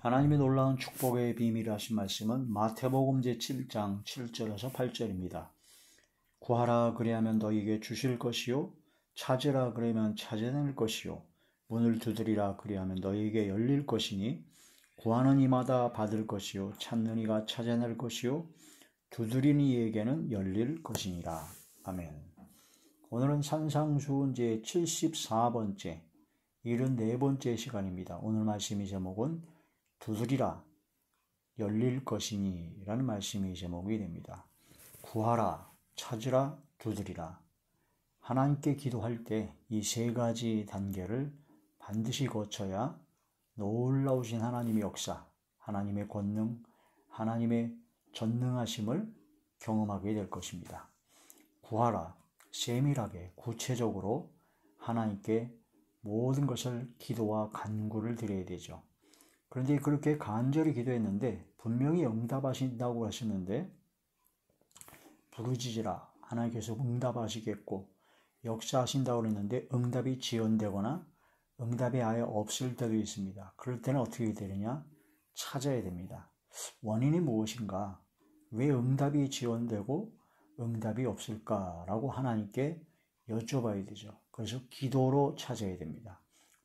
하나님의 놀라운 축복의 비밀을 하신 말씀은 마태복음 제7장 7절에서 8절입니다. 구하라 그리하면 너희에게 주실 것이요 찾으라 그리하면 찾아낼 것이요 문을 두드리라 그리하면 너희에게 열릴 것이니 구하는 이마다 받을 것이요 찾는 이가 찾아낼 것이요 두드리는 이에게는 열릴 것이니라. 아멘. 오늘은 산상수훈 제74번째 74번째 시간입니다. 오늘 말씀의 제목은 두드리라 열릴 것이니 라는 말씀이 제목이 됩니다. 구하라, 찾으라, 두드리라. 하나님께 기도할 때 이 세 가지 단계를 반드시 거쳐야 놀라우신 하나님의 역사, 하나님의 권능, 하나님의 전능하심을 경험하게 될 것입니다. 구하라, 세밀하게 구체적으로 하나님께 모든 것을 기도와 간구를 드려야 되죠. 그런데 그렇게 간절히 기도했는데 분명히 응답하신다고 하셨는데 부르짖으라 하나님께서 응답하시겠고 역사하신다고 그랬는데 응답이 지연되거나 응답이 아예 없을 때도 있습니다. 그럴 때는 어떻게 되느냐? 찾아야 됩니다. 원인이 무엇인가? 왜 응답이 지연되고 응답이 없을까라고 하나님께 여쭤봐야 되죠. 그래서 기도로 찾아야 됩니다.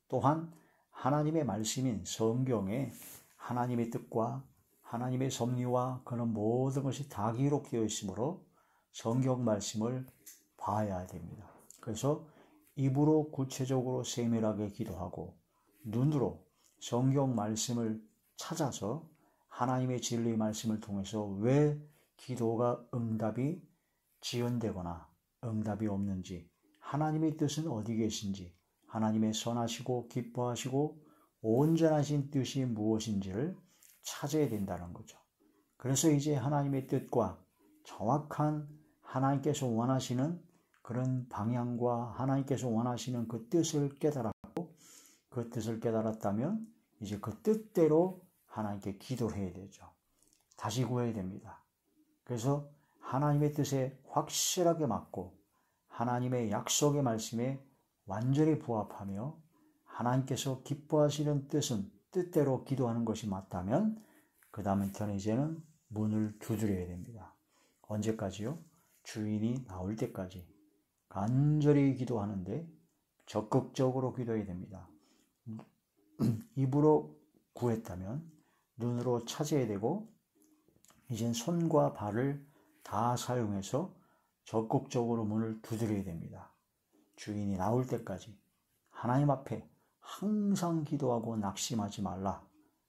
또한 하나님의 말씀인 성경에 하나님의 뜻과 하나님의 섭리와 그런 모든 것이 다 기록되어 있으므로 성경 말씀을 봐야 됩니다. 그래서 입으로 구체적으로 세밀하게 기도하고 눈으로 성경 말씀을 찾아서 하나님의 진리의 말씀을 통해서 왜 기도가 응답이 지연되거나 응답이 없는지, 하나님의 뜻은 어디 계신지, 하나님의 선하시고 기뻐하시고 온전하신 뜻이 무엇인지를 찾아야 된다는 거죠. 그래서 이제 하나님의 뜻과 정확한 하나님께서 원하시는 그런 방향과 하나님께서 원하시는 그 뜻을 깨달았고 그 뜻을 깨달았다면 이제 그 뜻대로 하나님께 기도를 해야 되죠. 다시 구해야 됩니다. 그래서 하나님의 뜻에 확실하게 맞고 하나님의 약속의 말씀에 완전히 부합하며 하나님께서 기뻐하시는 뜻대로 기도하는 것이 맞다면 그 다음부터는 이제는 문을 두드려야 됩니다. 언제까지요? 주인이 나올 때까지 간절히 기도하는데 적극적으로 기도해야 됩니다. 입으로 구했다면 눈으로 찾아야 되고 이젠 손과 발을 다 사용해서 적극적으로 문을 두드려야 됩니다. 주인이 나올 때까지 하나님 앞에 항상 기도하고 낙심하지 말라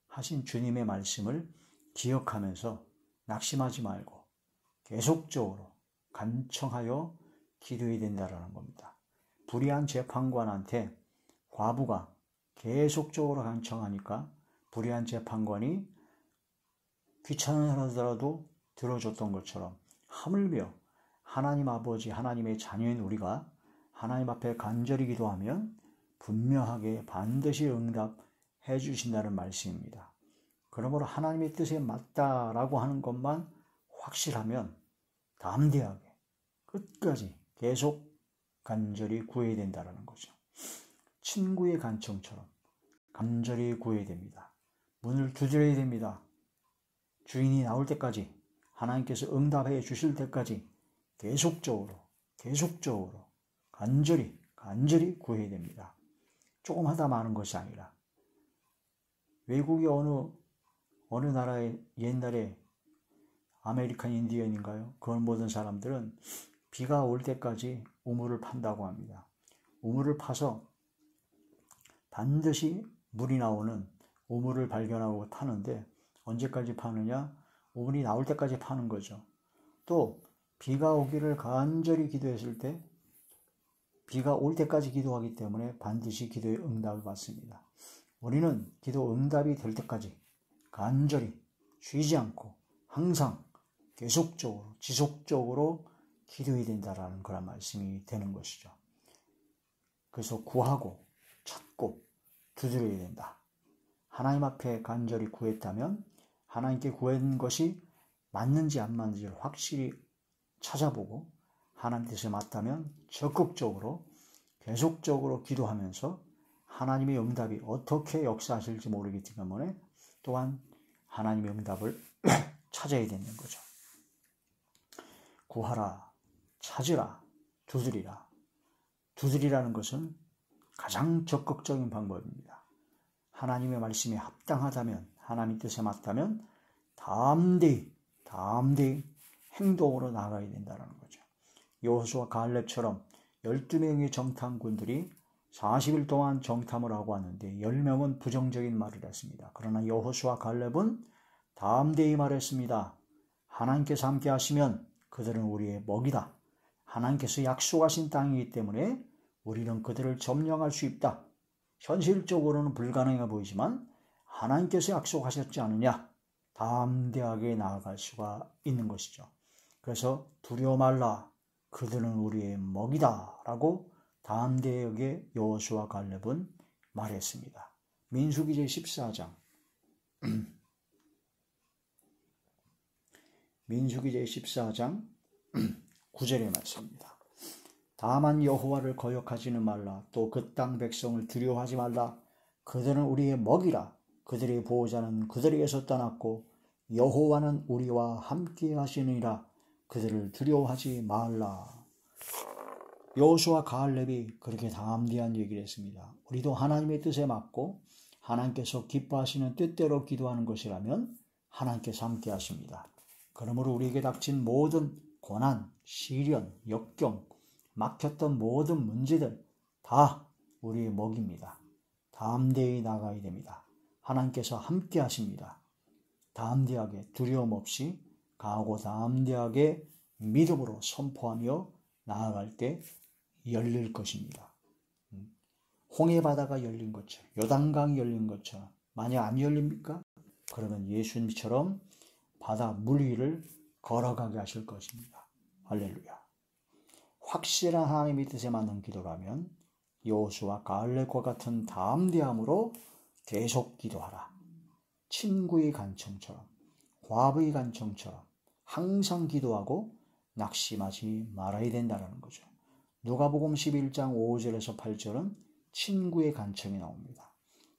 하신 주님의 말씀을 기억하면서 낙심하지 말고 계속적으로 간청하여 기도해야 된다는 겁니다. 불의한 재판관한테 과부가 계속적으로 간청하니까 불의한 재판관이 귀찮아하더라도 들어줬던 것처럼 하물며 하나님 아버지, 하나님의 자녀인 우리가 하나님 앞에 간절히 기도하면 분명하게 반드시 응답해 주신다는 말씀입니다. 그러므로 하나님의 뜻에 맞다라고 하는 것만 확실하면 담대하게 끝까지 계속 간절히 구해야 된다는 거죠. 친구의 간청처럼 간절히 구해야 됩니다. 문을 두드려야 됩니다. 주인이 나올 때까지 하나님께서 응답해 주실 때까지 계속적으로 간절히 구해야 됩니다. 조금 하다 마는 것이 아니라 외국의 어느 나라의 옛날에 아메리칸 인디언인가요? 그런 모든 사람들은 비가 올 때까지 우물을 판다고 합니다. 우물을 파서 반드시 물이 나오는 우물을 발견하고 파는데 언제까지 파느냐? 우물이 나올 때까지 파는 거죠. 또 비가 오기를 간절히 기도했을 때 비가 올 때까지 기도하기 때문에 반드시 기도의 응답을 받습니다. 우리는 기도 응답이 될 때까지 간절히 쉬지 않고 항상 계속적으로 지속적으로 기도해야 된다라는 그런 말씀이 되는 것이죠. 그래서 구하고 찾고 두드려야 된다. 하나님 앞에 간절히 구했다면 하나님께 구한 것이 맞는지 안 맞는지를 확실히 찾아보고 하나님 뜻에 맞다면 적극적으로 계속적으로 기도하면서 하나님의 응답이 어떻게 역사하실지 모르기 때문에 또한 하나님의 응답을 찾아야 되는 거죠. 구하라, 찾으라, 두드리라. 두드리라는 것은 가장 적극적인 방법입니다. 하나님의 말씀에 합당하다면, 하나님 뜻에 맞다면 담대히 행동으로 나아가야 된다는 거죠. 여호수아 갈렙처럼 12명의 정탐꾼들이 40일 동안 정탐을 하고 왔는데 10명은 부정적인 말을 했습니다. 그러나 여호수아 갈렙은 담대히 말했습니다. 하나님께서 함께 하시면 그들은 우리의 먹이다. 하나님께서 약속하신 땅이기 때문에 우리는 그들을 점령할 수 있다. 현실적으로는 불가능해 보이지만 하나님께서 약속하셨지 않느냐? 담대하게 나아갈 수가 있는 것이죠. 그래서 두려워 말라. 그들은 우리의 먹이다. 라고 담대하게 여호수아 갈렙은 말했습니다. 민수기 제14장 민수기 제14장 9절의 말씀입니다. 다만 여호와를 거역하지는 말라. 또 그 땅 백성을 두려워하지 말라. 그들은 우리의 먹이라. 그들의 보호자는 그들에게서 떠났고 여호와는 우리와 함께 하시느니라. 그들을 두려워하지 말라. 여호수아 갈렙이 그렇게 담대한 얘기를 했습니다. 우리도 하나님의 뜻에 맞고 하나님께서 기뻐하시는 뜻대로 기도하는 것이라면 하나님께서 함께 하십니다. 그러므로 우리에게 닥친 모든 고난, 시련, 역경, 막혔던 모든 문제들 다 우리의 먹입니다. 담대히 나가야 됩니다. 하나님께서 함께 하십니다. 담대하게 두려움 없이 강하고 담대하게 믿음으로 선포하며 나아갈 때 열릴 것입니다. 홍해바다가 열린 것처럼, 요단강이 열린 것처럼 만약 안 열립니까? 그러면 예수님처럼 바다 물 위를 걸어가게 하실 것입니다. 할렐루야. 확실한 하나님의 뜻에 맞는 기도라면 여호수아 갈렙과 같은 담대함으로 계속 기도하라. 친구의 간청처럼, 과부의 간청처럼 항상 기도하고 낙심하지 말아야 된다는 거죠. 누가복음 11장 5절에서 8절은 친구의 간청이 나옵니다.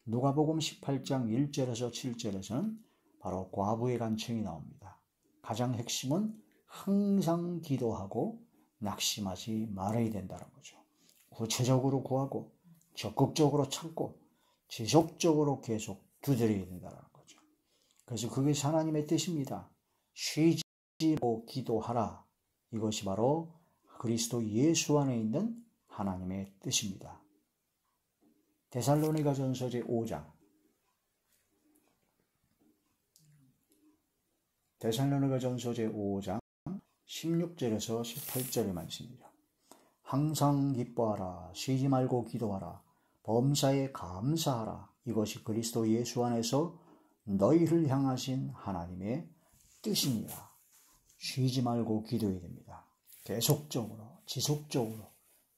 누가복음 18장 1절에서 7절에서는 바로 과부의 간청이 나옵니다. 가장 핵심은 항상 기도하고 낙심하지 말아야 된다는 거죠. 구체적으로 구하고 적극적으로 참고 지속적으로 계속 두드려야 된다는 거죠. 그래서 그게 하나님의 뜻입니다. 쉬지 말고 기도하라. 이것이 바로 그리스도 예수 안에 있는 하나님의 뜻입니다. 데살로니가전서 제5장 데살로니가전서 제5장 16절에서 18절의 말씀입니다. 항상 기뻐하라. 쉬지 말고 기도하라. 범사에 감사하라. 이것이 그리스도 예수 안에서 너희를 향하신 하나님의 뜻이니라. 쉬지 말고 기도해야 됩니다. 계속적으로 지속적으로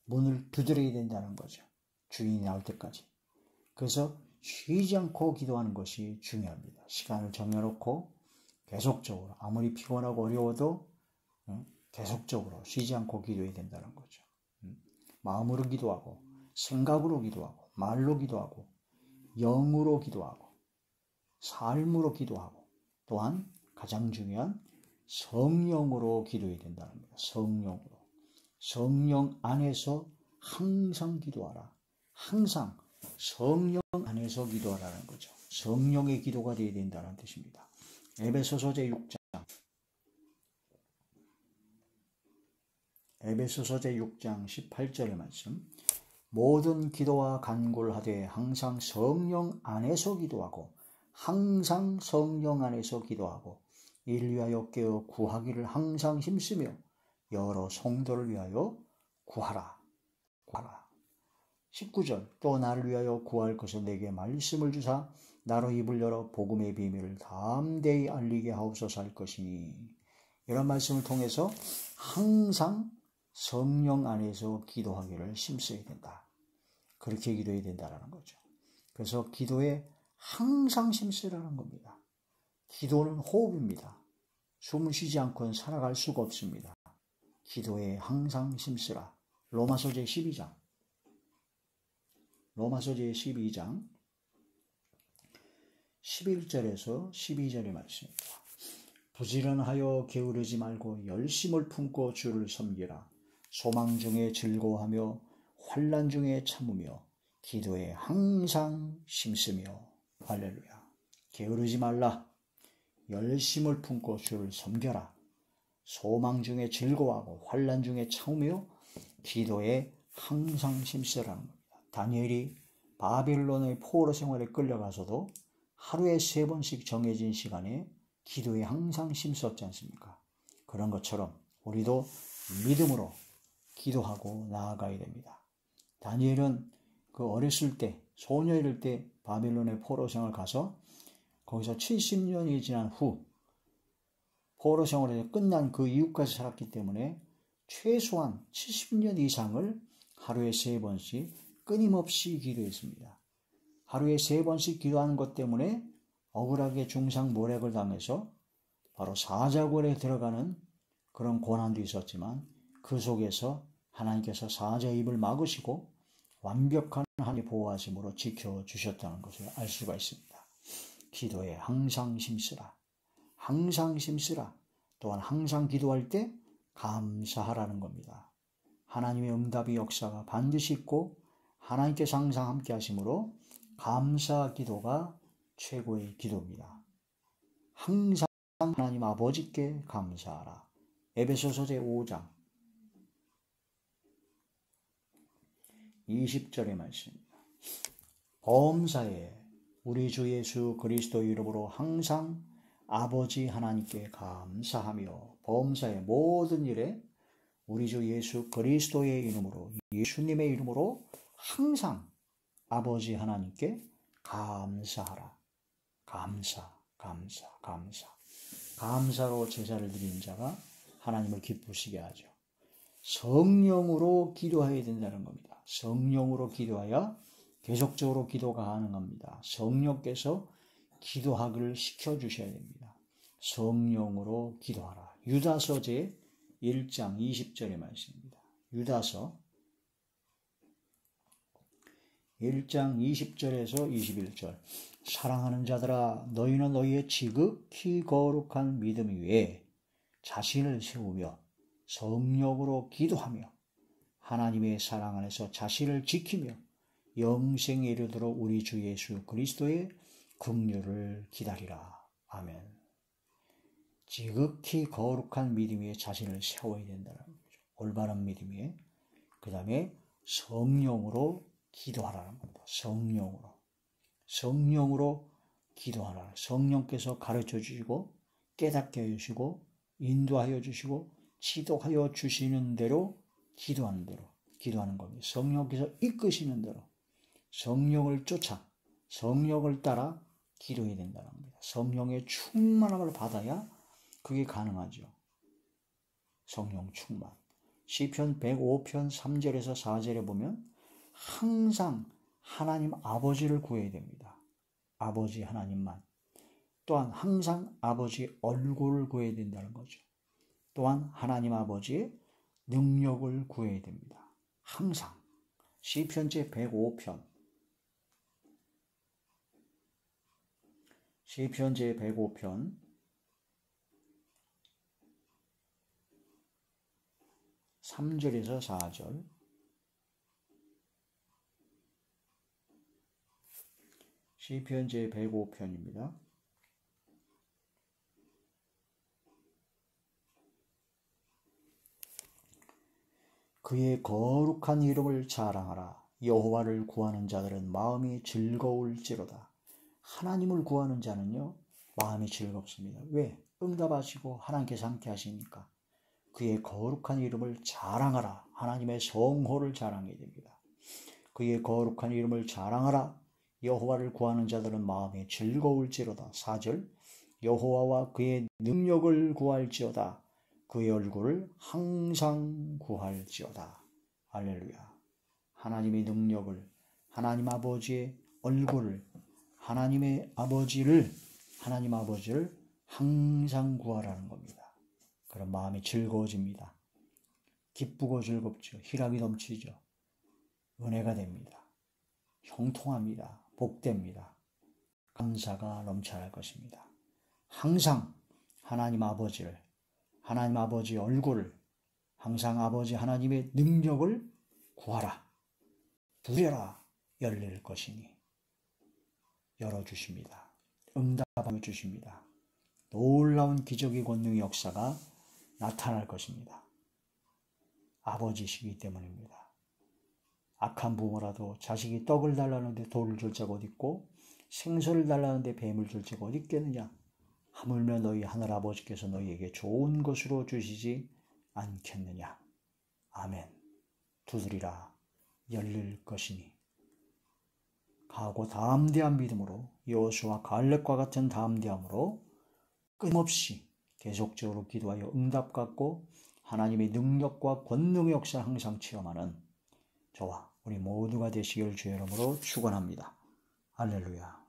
문을 두드려야 된다는 거죠. 주인이 나올 때까지. 그래서 쉬지 않고 기도하는 것이 중요합니다. 시간을 정해놓고 계속적으로 아무리 피곤하고 어려워도 계속적으로 쉬지 않고 기도해야 된다는 거죠. 마음으로 기도하고 생각으로 기도하고 말로 기도하고 영으로 기도하고 삶으로 기도하고 또한 가장 중요한 성령으로 기도해야 된다는 겁니다. 성령으로. 성령 안에서 항상 기도하라. 항상 성령 안에서 기도하라는 거죠. 성령의 기도가 되어야 된다는 뜻입니다. 에베소서 제6장 에베소서 제6장 18절의 말씀. 모든 기도와 간구를 하되 항상 성령 안에서 기도하고 항상 성령 안에서 기도하고 이를 위하여 깨어 구하기를 항상 힘쓰며 여러 성도를 위하여 구하라. 19절. 또 나를 위하여 구할 것을 내게 말씀을 주사 나로 입을 열어 복음의 비밀을 담대히 알리게 하옵소서 할 것이니. 이런 말씀을 통해서 항상 성령 안에서 기도하기를 힘써야 된다. 그렇게 기도해야 된다는 거죠. 그래서 기도에 항상 힘쓰라는 겁니다. 기도는 호흡입니다. 숨을 쉬지 않고는 살아갈 수가 없습니다. 기도에 항상 힘쓰라. 로마서 제12장 11절에서 12절의 말씀입니다. 부지런하여 게으르지 말고 열심을 품고 주를 섬기라. 소망 중에 즐거워하며 환난 중에 참으며 기도에 항상 힘쓰며. 할렐루야. 게으르지 말라. 열심을 품고 주를 섬겨라. 소망 중에 즐거워하고 환난 중에 참으며 기도에 항상 힘쓰라는 겁니다. 다니엘이 바빌론의 포로 생활에 끌려가서도 하루에 3번씩 정해진 시간에 기도에 항상 힘썼지 않습니까? 그런 것처럼 우리도 믿음으로 기도하고 나아가야 됩니다. 다니엘은 그 어렸을 때, 소녀일 때 바빌론의 포로 생활 가서 거기서 70년이 지난 후 포로 생활에서 끝난 그 이후까지 살았기 때문에 최소한 70년 이상을 하루에 3번씩 끊임없이 기도했습니다. 하루에 3번씩 기도하는 것 때문에 억울하게 중상모략을 당해서 바로 사자굴에 들어가는 그런 고난도 있었지만 그 속에서 하나님께서 사자의 입을 막으시고 완벽한 하나님의 보호하심으로 지켜주셨다는 것을 알 수가 있습니다. 기도에 항상 힘쓰라. 항상 힘쓰라. 또한 항상 기도할 때 감사하라는 겁니다. 하나님의 응답의 역사가 반드시 있고 하나님께서 항상 함께 하심으로 감사 기도가 최고의 기도입니다. 항상 하나님 아버지께 감사하라. 에베소서 제5장 20절의 말씀입니다. 범사에 우리 주 예수 그리스도의 이름으로 항상 아버지 하나님께 감사하며, 범사의 모든 일에 우리 주 예수 그리스도의 이름으로, 예수님의 이름으로 항상 아버지 하나님께 감사하라. 감사. 감사로 제사를 드리는 자가 하나님을 기쁘시게 하죠. 성령으로 기도해야 된다는 겁니다. 성령으로 기도해야 계속적으로 기도가 가능합니다. 성령께서 기도하기를 시켜주셔야 됩니다. 성령으로 기도하라. 유다서 제 1장 20절의 말씀입니다. 유다서 1장 20절에서 21절. 사랑하는 자들아, 너희는 너희의 지극히 거룩한 믿음 위에 자신을 세우며 성령으로 기도하며 하나님의 사랑 안에서 자신을 지키며 영생에 이르도록 우리 주 예수 그리스도의 긍휼을 기다리라. 아멘. 지극히 거룩한 믿음 위에 자신을 세워야 된다는 거죠. 올바른 믿음 위에. 그 다음에 성령으로 기도하라는 겁니다. 성령으로 기도하라. 성령께서 가르쳐 주시고 깨닫게 해주시고 인도하여 주시고 지도하여 주시는 대로 기도하는 겁니다. 성령께서 이끄시는 대로 성령을 쫓아 성령을 따라 기도해야 된다는 겁니다. 성령의 충만함을 받아야 그게 가능하죠. 성령 충만. 시편 105편 3절에서 4절에 보면 항상 하나님 아버지를 구해야 됩니다. 아버지 하나님만. 또한 항상 아버지 얼굴을 구해야 된다는 거죠. 또한 하나님 아버지의 능력을 구해야 됩니다. 항상. 시편 제 105편. 시편 제 105편 3절에서 4절. 시편 제 105편입니다. 그의 거룩한 이름을 자랑하라. 여호와를 구하는 자들은 마음이 즐거울지로다. 하나님을 구하는 자는요, 마음이 즐겁습니다. 왜? 응답하시고 하나님께서 함께 하시니까. 그의 거룩한 이름을 자랑하라. 하나님의 성호를 자랑해야 됩니다. 그의 거룩한 이름을 자랑하라. 여호와를 구하는 자들은 마음이 즐거울지로다. 4절. 여호와와 그의 능력을 구할지어다. 그의 얼굴을 항상 구할지어다. 할렐루야. 하나님의 능력을, 하나님 아버지의 얼굴을, 하나님 아버지를 항상 구하라는 겁니다. 그럼 마음이 즐거워집니다. 기쁘고 즐겁죠. 희락이 넘치죠. 은혜가 됩니다. 형통합니다. 복됩니다. 감사가 넘쳐날 것입니다. 항상 하나님 아버지의 얼굴을, 항상 아버지 하나님의 능력을 구하라. 두려라. 열릴 것이니 열어주십니다. 응답하여 주십니다. 놀라운 기적의 권능의 역사가 나타날 것입니다. 아버지시기 때문입니다. 악한 부모라도 자식이 떡을 달라는데 돌을 줄 자가 어디 있고 생선을 달라는데 뱀을 줄 자가 어디 있겠느냐. 하물며 너희 하늘아버지께서 너희에게 좋은 것으로 주시지 않겠느냐. 아멘. 두드리라. 열릴 것이니. 가고 담대한 믿음으로, 여호수아와 갈렙과 같은 담대함으로 끊임없이 계속적으로 기도하여 응답 받고 하나님의 능력과 권능의 역사를 항상 체험하는 저와 우리 모두가 되시길 주의 이름으로 축원합니다. 할렐루야.